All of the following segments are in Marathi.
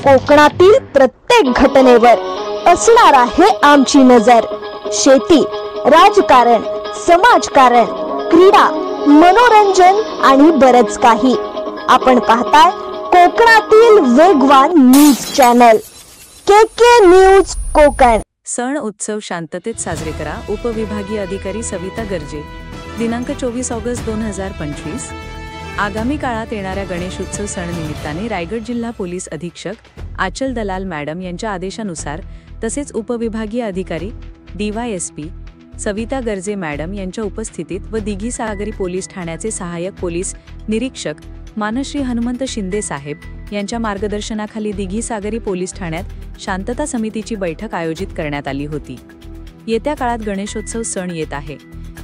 कोकणातील प्रत्येक घटनेवर असणार आहे आमची नजर। शेती, राजकारण, समाजकारण, क्रीडा, मनोरंजन आणि बरच काही। आपण पाहताय कोकणातील वेगवान न्यूज चॅनल के न्यूज कोकण। सण उत्सव शांततेत साजरे करा। उपविभागीय अधिकारी सविता गर्जे। दिनांक 24 ऑगस्ट 2025। आगामी काळात येणाऱ्या गणेशोत्सव सण निमित्ताने रायगड जिल्हा पोलीस अधीक्षक आचल दलाल मॅडम यांच्या आदेशानुसार तसेच उपविभागीय अधिकारी DYSP सविता गर्जे मॅडम यांच्या उपस्थितीत व दिघी सागरी पोलीस ठाण्याचे सहाय्यक पोलीस निरीक्षक मानश्री हनुमंत शिंदे साहेब यांच्या मार्गदर्शनाखाली दिघी सागरी पोलीस ठाण्यात शांतता समितीची बैठक आयोजित करण्यात आली होती। येत्या काळात गणेशोत्सव सण येत आहे।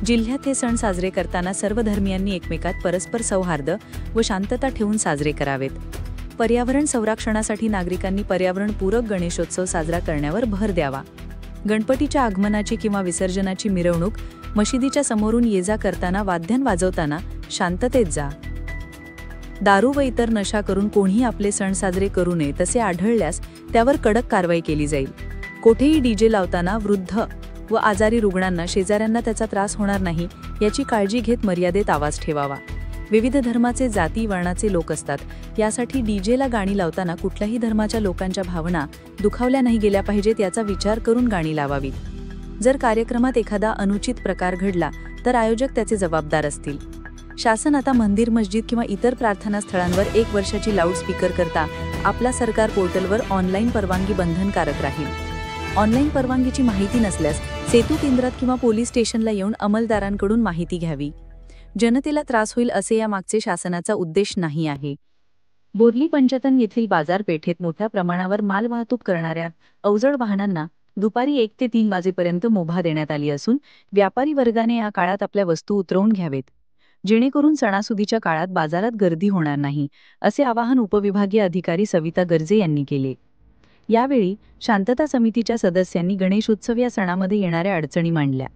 जिल्ह्यात हे सण साजरे करताना सर्व धर्मियांनी एकमेकात परस्पर सौहार्द व शांतता ठेवून साजरे करावेत। पर्यावरण संरक्षणासाठी नागरिकांनी पर्यावरणपूरक गणेशोत्सव साजरा करण्यावर भर द्यावा। गणपतीच्या आगमनाची किंवा विसर्जनाची मिरवणूक मशिदीच्या समोरून ये जा करताना वाद्यान वाजवताना शांततेत जा। दारू व इतर नशा करून कोणीही आपले सण साजरे करू नये, तसे आढळल्यास त्यावर कडक कारवाई केली जाईल। कोठेही डीजे लावताना वृद्ध व आजारी रुग्णांना, शेजाऱ्यांना त्याचा त्रास होणार नाही याची काळजी घेत मर्यादेत आवाज ठेवावा। विविध धर्माचे, जाती वर्णाचे लोक असतात, यासाठी डीजेला गाणी लावताना कुठल्याही धर्माच्या लोकांच्या भावना दुखावल्या नाही गेल्या पाहिजेत याचा विचार करून गाणी लावावीत। जर कार्यक्रमात एखादा अनुचित प्रकार घडला तर आयोजक त्याचे जबाबदार असतील। शासन आता मंदिर, मस्जिद किंवा इतर प्रार्थना स्थळांवर 1 वर्षाची लाऊडस्पीकर करता आपला सरकार पोर्टलवर ऑनलाईन परवानगी बंधनकारक राहील। ऑनलाईन परवानगीची माहिती नसल्यास सेतू केंद्रात किंवा पोलीस स्टेशनला येऊन अंमलदारांकडून माहिती घ्यावी। जनतेला त्रास होईल असे यामागचे शासनाचा उद्देश नाही आहे। बोर्ली पंचतन येथील बाजारपेठेत मोठ्या प्रमाणावर माल वाहतूक करणाऱ्या अवजड वाहनांना दुपारी 1 ते 3 वाजेपर्यंत मुभा देण्यात आली असून व्यापारी वर्गाने या काळात आपल्या वस्तू उतरवून घ्यावेत, जेणेकरून सणासुदीच्या काळात बाजारात गर्दी होणार नाही, असे आवाहन उपविभागीय अधिकारी सविता गर्जे यांनी केले। यावेळी शांतता समितीच्या सदस्यांनी गणेशोत्सव या सणामध्ये येणाऱ्या अडचणी मांडल्या,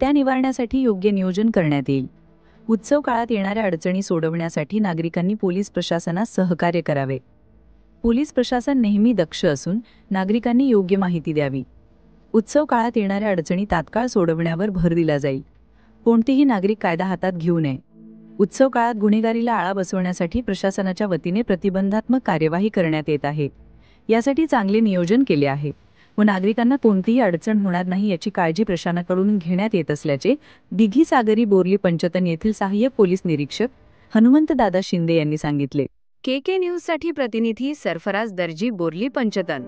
त्या निवारण्यासाठी योग्य नियोजन करण्यात येईल। उत्सव काळात येणाऱ्या अडचणी सोडवण्यासाठी नागरिकांनी पोलीस प्रशासनास सहकार्य करावे। पोलीस प्रशासन नेहमी दक्ष असून नागरिकांनी योग्य माहिती द्यावी। उत्सव काळात येणाऱ्या अडचणी तात्काळ सोडवण्यावर भर दिला जाईल। कोणतेही नागरिक कायदा हातात घेऊ नये। उत्सव काळात गुन्हेगारीला आळा बसवण्यासाठी प्रशासनाच्या वतीने प्रतिबंधात्मक कार्यवाही करण्यात येत आहे। यासाठी चांगले नियोजन केले आहे व नागरिकांना कोणतीही अडचण होणार नाही याची काळजी प्रशासनाकडून घेण्यात येत असल्याचे दिघी सागरी बोर्ली पंचतन येथील सहाय्यक पोलीस निरीक्षक हनुमंत दादा शिंदे यांनी सांगितले। के न्यूज साठी प्रतिनिधी सरफराज दर्जी, बोर्ली पंचतन।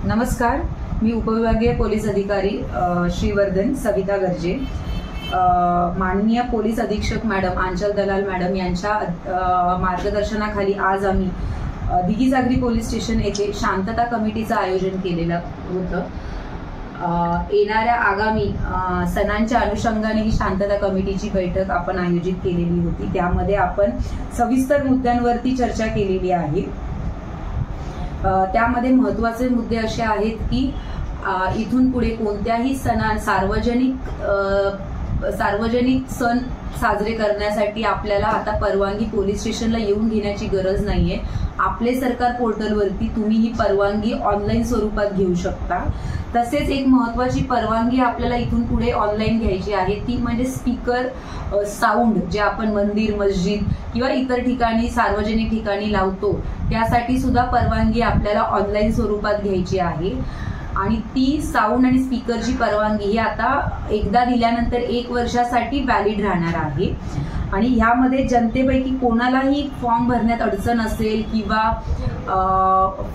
नमस्कार, मी उपविभागीय पोलीस अधिकारी श्रीवर्धन सविता गर्जे। माननीय पोलीस अधीक्षक मॅडम आचल दलाल मॅडम यांच्या मार्गदर्शनाखाली आज आम्ही दिघी सागरी पोलीस स्टेशन येथे शांतता कमिटीचं आयोजन केलेलं होतं। येणाऱ्या आगामी सणांच्या अनुषंगाने ही शांतता कमिटीची बैठक आपण आयोजित केलेली होती। त्यामध्ये आपण सविस्तर मुद्द्यांवरती चर्चा केलेली आहे। त्यामध्ये महत्त्वाचे मुद्दे असे आहेत की इथून पुढे कोणत्याही सार्वजनिक सण साजरे करण्यासाठी आपल्याला आता परवानगी पोलीस स्टेशनला येऊन घेण्याची गरज नाहीये। आपले सरकार पोर्टलवरती तुम्ही ही परवानगी ऑनलाईन स्वरूपात घेऊ शकता। तसेच एक महत्त्वाची परवानगी आपल्याला इथून पुढे ऑनलाईन घ्यायची आहे, ती म्हणजे स्पीकर साऊंड जे आपण मंदिर, मस्जिद किंवा इतर ठिकाणी सार्वजनिक ठिकाणी लावतो, त्यासाठी सुद्धा परवानगी आपल्याला ऑनलाईन स्वरूपात घ्यायची आहे। आणि ती साऊंड आणि स्पीकरची परवानगी ही आता एकदा दिल्यानंतर 1 वर्षासाठी व्हॅलिड राहणार आहे। आणि ह्यामध्ये जनतेपैकी कोणालाही फॉर्म भरण्यात अडचण असेल किंवा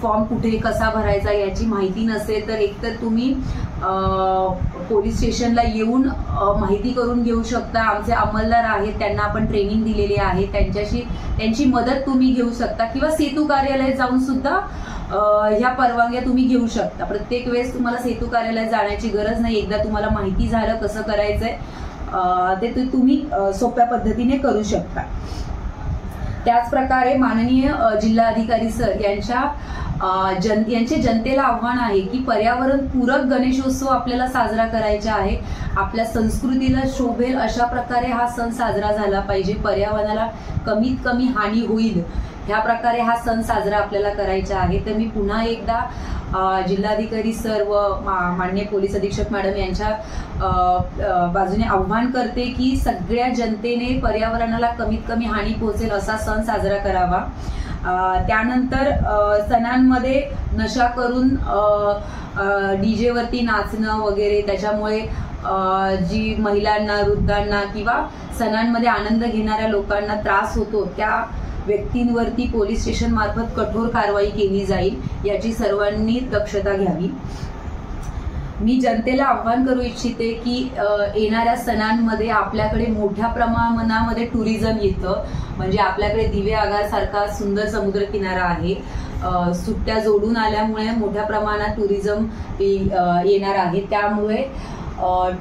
फॉर्म कुठे कसा भरायचा याची माहिती नसेल तर एकतर तुम्ही पोलीस स्टेशनला येऊन माहिती करून घेऊ शकता। आमचे अंमलदार आहेत, त्यांना आपण ट्रेनिंग दिलेली आहे, त्यांची मदत तुम्ही घेऊ शकता किंवा सेतू कार्यालयात जाऊन सुद्धा ह्या परवानग्या तुम्ही घेऊ शकता। प्रत्येक वेळेस तुम्हाला सेतू कार्यालयात जाण्याची गरज नाही। एकदा तुम्हाला माहिती झालं कसं करायचंय ते तुम्ही सोप्या पद्धतीने करू शकता। त्याचप्रकारे माननीय जिल्हाधिकारी सर यांचे जनतेला आव्हान आहे की पर्यावरण पूरक गणेशोत्सव आपल्याला साजरा करायचा आहे। आपल्या संस्कृतीला शोभेल अशा प्रकारे हा सण साजरा झाला पाहिजे। पर्यावरणाला कमीत कमी हानी होईल ह्या प्रकारे हा सण साजरा आपल्याला करायचा आहे. तर मी पुन्हा एकदा जिल्हाधिकारी सर व माननीय पोलीस अधीक्षक मॅडम यांच्या बाजूने आव्हान करते की सगळ्या जनतेने पर्यावरणाला कमीत कमी हानी पोहोचेल असा सण साजरा करावा. त्यानंतर सणांमध्ये नशा करून डीजे वरती नाचणं वगैरे, त्याच्यामुळे जी महिलांना, वृद्धांना किंवा सणांमध्ये आनंद घेणाऱ्या लोकांना त्रास होतो, त्या व्यक्तींवरती पोलीस स्टेशन मार्फत कठोर कारवाई केली जाईल, याची सर्वांनी दक्षता घ्यावी. मी जनतेला आव्हान करू इच्छिते की येणाऱ्या सणांमध्ये आपल्याकडे मोठ्या प्रमाणामध्ये टुरिझम येतं. म्हणजे आपल्याकडे दिवे आगार सारखा सुंदर समुद्र किनारा आहे. सुट्ट्या जोडून आल्यामुळे मोठ्या प्रमाणात टुरिझम येणार आहे. त्यामुळे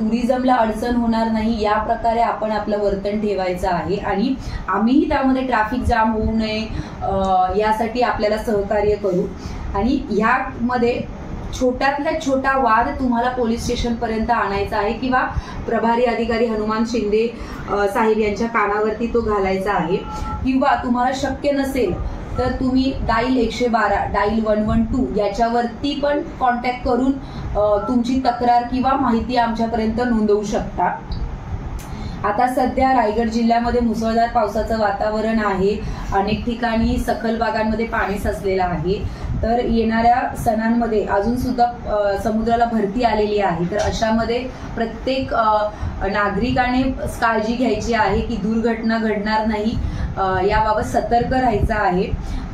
टुरिझमला अडचण होणार नाही या प्रकारे आपण आपलं वर्तन ठेवायचं आहे. आणि आम्हीही त्यामध्ये ट्रॅफिक जाम होऊ नये यासाठी आपल्याला सहकार्य करू. आणि ह्यामध्ये छोट्यातल्या छोटा वाद तुम्हाला पोलीस स्टेशन पर्यंत आणायचा आहे किंवा प्रभारी अधिकारी हनुमान शिंदे साहेब यांच्या कानावरती तो घालायचा आहे. किंवा तुम्हाला शक्य नसेल तर तुम्ही डायल 112, डायल 112 याच्यावरती पण कॉन्टॅक्ट करून तुमची तक्रार किंवा माहिती आमच्यापर्यंत नोंदवू शकता. आता सध्या रायगड जिल्ह्यामध्ये मुसळधार पावसाचं वातावरण आहे. अनेक ठिकाणी सखल भागांमध्ये पाणी साचलेलं आहे. तर येणाऱ्या सणांमध्ये अजून सुद्धा समुद्राला भरती आलेली आहे. तर अशामध्ये प्रत्येक नागरिकाने काळजी घ्यायची आहे की दुर्घटना घडणार नाही, याबाबत सतर्क राहायचं आहे.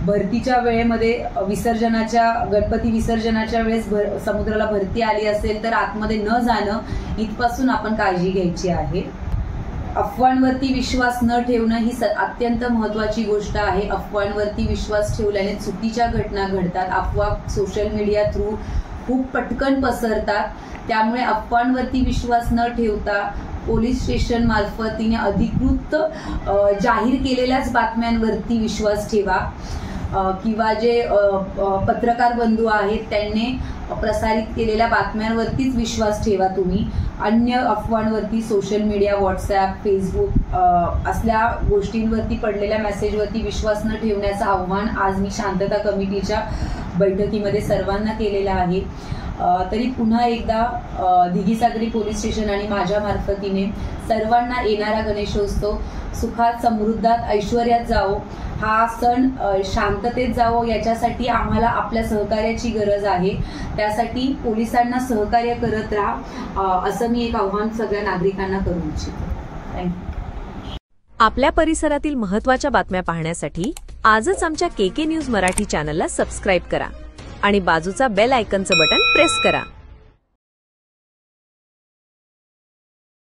भरतीच्या वेळेमध्ये गणपती विसर्जनाच्या वेळेस समुद्राला भरती आली असेल तर आतमध्ये न जाणं, इथपासून आपण काळजी घ्यायची आहे. अफवांवरती विश्वास न ठेवणं ही अत्यंत महत्त्वाची गोष्ट आहे. अफवांवरती विश्वास ठेवल्याने चुकीच्या घटना घडतात. अफवा सोशल मीडिया थ्रू खूप पटकन पसरतात. त्यामुळे अफवांवरती विश्वास न ठेवता पोलीस स्टेशन मार्फतीने अधिकृत जाहीर केलेल्याच बातम्यांवरती विश्वास ठेवा. किंवा जे पत्रकार बंधू आहेत त्यांनी प्रसारित केलेल्या बातम्यांवरतीच विश्वास ठेवा तुम्ही. अन्य अफवांवरती सोशल मीडिया, व्हॉट्सॲप, फेसबुक असल्या गोष्टींवरती पडलेल्या मेसेजवरती विश्वास न ठेवण्याचं आव्हान आज मी शांतता कमिटीच्या बैठकीमध्ये सर्वांना केलेलं आहे. तरी पुन्हा एकदा दिघीसागरी पोलीस स्टेशन आणि माझ्या मार्फतीने सर्वांना येणारा गणेशोत्सव सुखात, समृद्धात, ऐश्वर्यात जावो, हा सण शांततेत जावो, याच्यासाठी आम्हाला आपल्या सहकार्याची गरज आहे. त्यासाठी पोलिसांना सहकार्य करत राहा, असं मी एक आव्हान सगळ्या नागरिकांना करू इच्छितो. थँक्यू. आपल्या परिसरातील महत्त्वाच्या बातम्या पाहण्यासाठी आजच आमच्या KK न्यूज मराठी चॅनलला सबस्क्राईब करा आणि बाजूचा बेल आयकॉनचं बटन प्रेस करा.